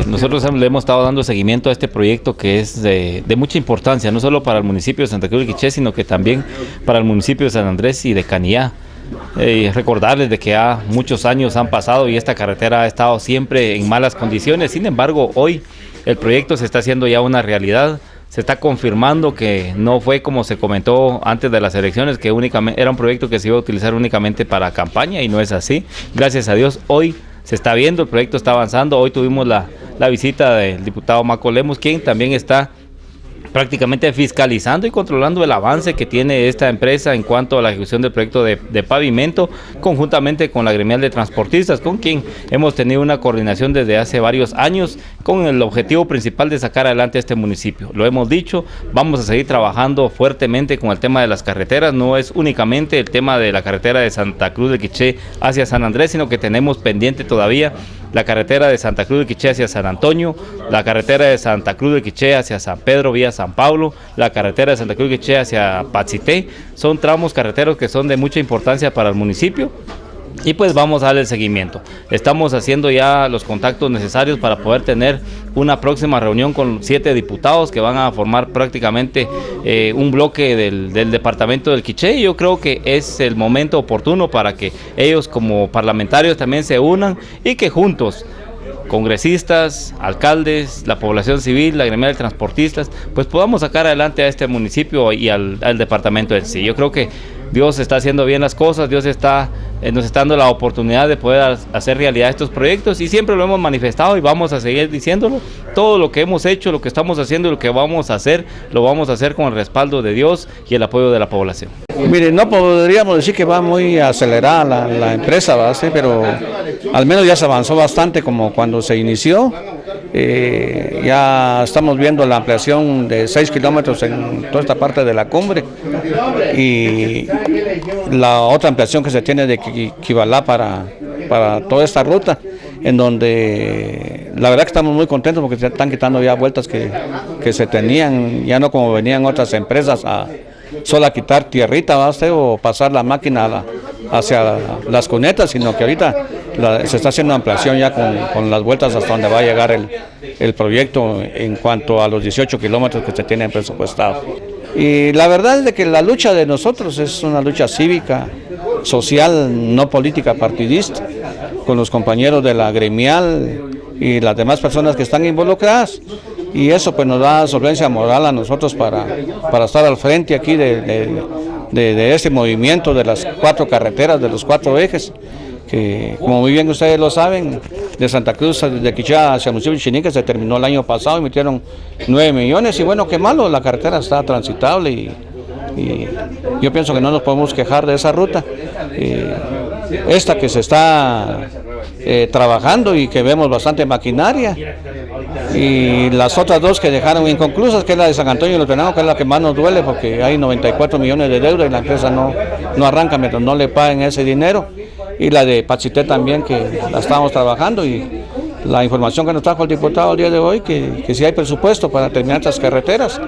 Nosotros le hemos estado dando seguimiento a este proyecto que es de mucha importancia, no solo para el municipio de Santa Cruz de Quiché, sino que también para el municipio de San Andrés y de Canillá. Recordarles de que muchos años han pasado y esta carretera ha estado siempre en malas condiciones. Sin embargo, hoy el proyecto se está haciendo ya una realidad. Se está confirmando que no fue como se comentó antes de las elecciones, que únicamente era un proyecto que se iba a utilizar únicamente para campaña, y no es así. Gracias a Dios, hoy se está viendo, el proyecto está avanzando. Hoy tuvimos la visita del diputado Maco Lemos, quien también está prácticamente fiscalizando y controlando el avance que tiene esta empresa en cuanto a la ejecución del proyecto de pavimento, conjuntamente con la gremial de transportistas, con quien hemos tenido una coordinación desde hace varios años, con el objetivo principal de sacar adelante este municipio. Lo hemos dicho, vamos a seguir trabajando fuertemente con el tema de las carreteras. No es únicamente el tema de la carretera de Santa Cruz de Quiché hacia San Andrés, sino que tenemos pendiente todavía la carretera de Santa Cruz de Quiché hacia San Antonio, la carretera de Santa Cruz de Quiché hacia San Pedro vía San Pablo, la carretera de Santa Cruz de Quiché hacia Patzité. Son tramos carreteros que son de mucha importancia para el municipio. Y pues vamos a darle el seguimiento. Estamos haciendo ya los contactos necesarios para poder tener una próxima reunión con 7 diputados que van a formar prácticamente un bloque del departamento del Quiché. Yo creo que es el momento oportuno para que ellos como parlamentarios también se unan y que juntos, congresistas, alcaldes, la población civil, la gremial de transportistas, pues podamos sacar adelante a este municipio y al departamento en sí. Yo creo que Dios está haciendo bien las cosas, Dios nos está dando la oportunidad de poder hacer realidad estos proyectos, y siempre lo hemos manifestado y vamos a seguir diciéndolo. Todo lo que hemos hecho, lo que estamos haciendo y lo que vamos a hacer, lo vamos a hacer con el respaldo de Dios y el apoyo de la población. Mire, no podríamos decir que va muy acelerada la empresa, ¿verdad? Sí, pero al menos ya se avanzó bastante como cuando se inició. Ya estamos viendo la ampliación de 6 kilómetros en toda esta parte de la cumbre, y la otra ampliación que se tiene de Quibalá para toda esta ruta, en donde la verdad que estamos muy contentos porque se están quitando ya vueltas que se tenían, ya no como venían otras empresas a solo a quitar tierrita, ¿va usted? O pasar la máquina hacia las cunetas, sino que ahorita se está haciendo ampliación ya con las vueltas hasta donde va a llegar el proyecto en cuanto a los 18 kilómetros que se tienen presupuestados. Y la verdad es de que la lucha de nosotros es una lucha cívica, social, no política partidista, con los compañeros de la gremial y las demás personas que están involucradas, y eso pues nos da solvencia moral a nosotros para estar al frente aquí de este movimiento de las 4 carreteras, de los 4 ejes, que como muy bien ustedes lo saben, de Santa Cruz de Quiché hacia el municipio de Chinique se terminó el año pasado y metieron 9 millones, y bueno, qué malo, la carretera está transitable y yo pienso que no nos podemos quejar de esa ruta. Esta que se está trabajando y que vemos bastante maquinaria, y las otras 2 que dejaron inconclusas, que es la de San Antonio y Los Venados, que es la que más nos duele porque hay 94 millones de deuda y la empresa no arranca mientras no le paguen ese dinero, y la de Patzité también, que la estamos trabajando, y la información que nos trajo el diputado el día de hoy, que sí hay presupuesto para terminar estas carreteras,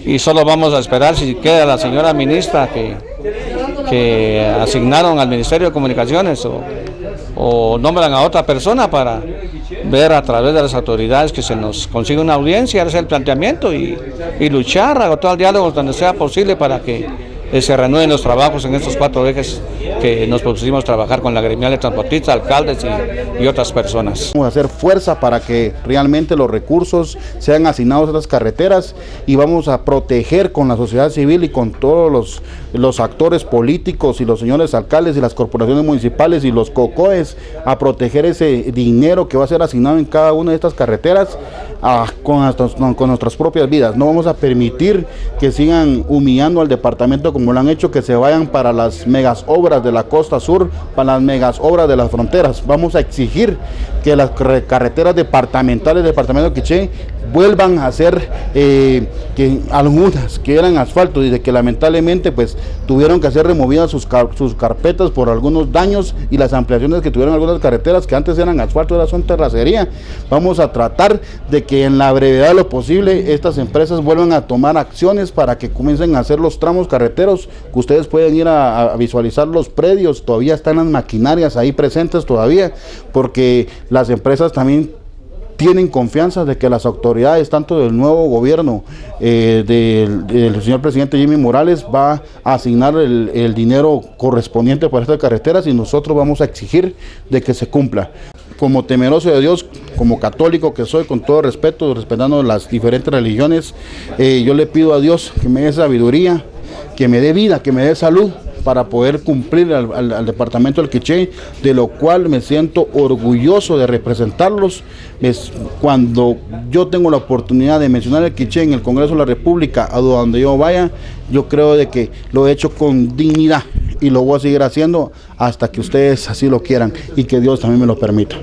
y solo vamos a esperar si queda la señora ministra que asignaron al Ministerio de Comunicaciones o nombran a otra persona para ver a través de las autoridades que se nos consiga una audiencia, hacer el planteamiento y luchar, agotar el diálogo donde sea posible para que se reanuden los trabajos en estos 4 ejes que nos propusimos trabajar con la gremial de transportistas, alcaldes y otras personas. Vamos a hacer fuerza para que realmente los recursos sean asignados a estas carreteras, y vamos a proteger con la sociedad civil y con todos los actores políticos y los señores alcaldes y las corporaciones municipales y los COCOES, a proteger ese dinero que va a ser asignado en cada una de estas carreteras con nuestras propias vidas. No vamos a permitir que sigan humillando al departamento como lo han hecho, que se vayan para las megas obras de la costa sur, para las megas obras de las fronteras. Vamos a exigir que las carreteras departamentales del departamento de Quiché vuelvan a ser que algunas que eran asfalto y de que lamentablemente pues tuvieron que ser removidas sus carpetas por algunos daños y las ampliaciones que tuvieron algunas carreteras que antes eran asfalto, ahora son terracería. Vamos a tratar de que en la brevedad de lo posible estas empresas vuelvan a tomar acciones para que comiencen a hacer los tramos carreteros, que ustedes pueden ir a visualizar los predios, todavía están las maquinarias ahí presentes todavía, porque las empresas también tienen confianza de que las autoridades, tanto del nuevo gobierno del señor presidente Jimmy Morales, va a asignar el dinero correspondiente para estas carreteras, y nosotros vamos a exigir de que se cumpla. Como temeroso de Dios, como católico que soy, con todo respeto, respetando las diferentes religiones, yo le pido a Dios que me dé sabiduría, que me dé vida, que me dé salud, para poder cumplir al departamento del Quiché, de lo cual me siento orgulloso de representarlos. Cuando yo tengo la oportunidad de mencionar el Quiché en el Congreso de la República, a donde yo vaya, yo creo de que lo he hecho con dignidad y lo voy a seguir haciendo hasta que ustedes así lo quieran y que Dios también me lo permita.